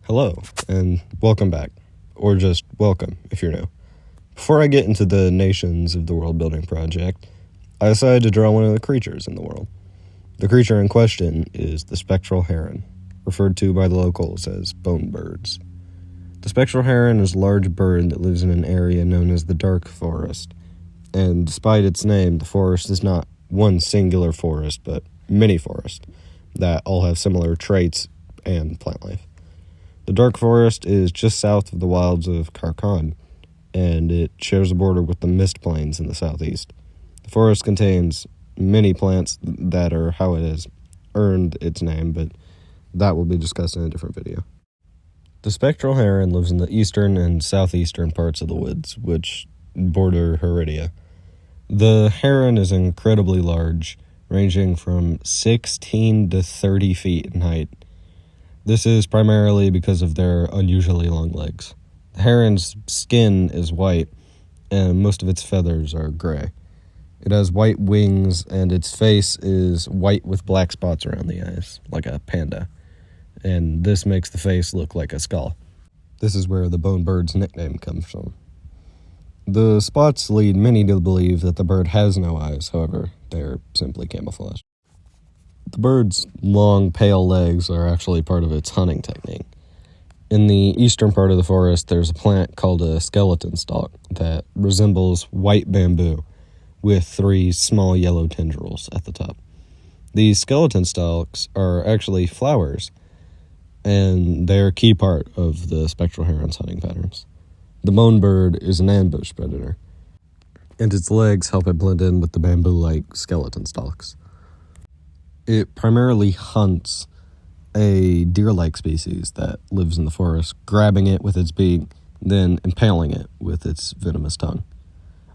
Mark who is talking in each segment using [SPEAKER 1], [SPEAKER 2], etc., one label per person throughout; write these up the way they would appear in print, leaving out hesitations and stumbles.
[SPEAKER 1] Hello, and welcome back. Or just welcome, if you're new. Before I get into the nations of the world building project, I decided to draw one of the creatures in the world. The creature in question is the spectral heron, referred to by the locals as bone birds. The spectral heron is a large bird that lives in an area known as the dark forest, and despite its name, the forest is not one singular forest, but many forests that all have similar traits and plant life. The dark forest is just south of the wilds of Kharkand, and it shares a border with the mist plains in the southeast. The forest contains many plants that are how it has earned its name, but that will be discussed in a different video. The spectral heron lives in the eastern and southeastern parts of the woods, which border Heredia. The heron is incredibly large, ranging from 16 to 30 feet in height. This is primarily because of their unusually long legs. The heron's skin is white, and most of its feathers are gray. It has white wings, and its face is white with black spots around the eyes, like a panda. And this makes the face look like a skull. This is where the bone bird's nickname comes from. The spots lead many to believe that the bird has no eyes, however, they're simply camouflage. The bird's long, pale legs are actually part of its hunting technique. In the eastern part of the forest, there's a plant called a skeleton stalk that resembles white bamboo with 3 small yellow tendrils at the top. These skeleton stalks are actually flowers, and they're a key part of the spectral heron's hunting patterns. The bone bird is an ambush predator, and its legs help it blend in with the bamboo-like skeleton stalks. It primarily hunts a deer-like species that lives in the forest, grabbing it with its beak, then impaling it with its venomous tongue.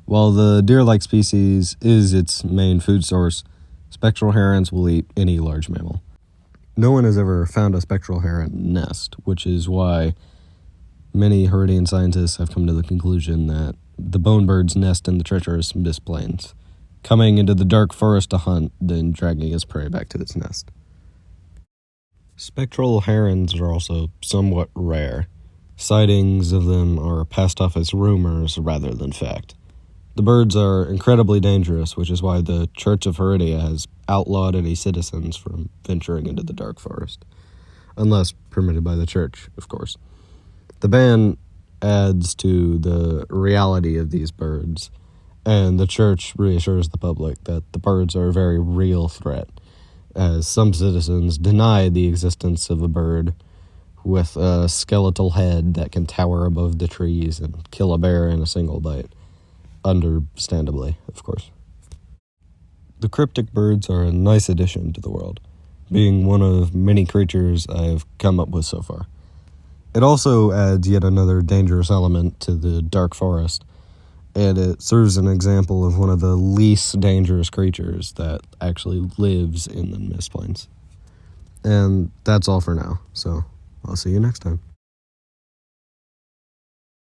[SPEAKER 1] While the deer-like species is its main food source, spectral herons will eat any large mammal. No one has ever found a spectral heron nest, which is why many Heredian scientists have come to the conclusion that the bone birds nest in the treacherous mist plains, coming into the dark forest to hunt, then dragging its prey back to its nest. Spectral herons are also somewhat rare. Sightings of them are passed off as rumors rather than fact. The birds are incredibly dangerous, which is why the Church of Heredia has outlawed any citizens from venturing into the dark forest, unless permitted by the church, of course. The ban adds to the reality of these birds, and the church reassures the public that the birds are a very real threat, as some citizens deny the existence of a bird with a skeletal head that can tower above the trees and kill a bear in a single bite. Understandably, of course. The cryptic birds are a nice addition to the world, being one of many creatures I've come up with so far. It also adds yet another dangerous element to the dark forest, and it serves an example of one of the least dangerous creatures that actually lives in the mist plains. And that's all for now, so I'll see you next time.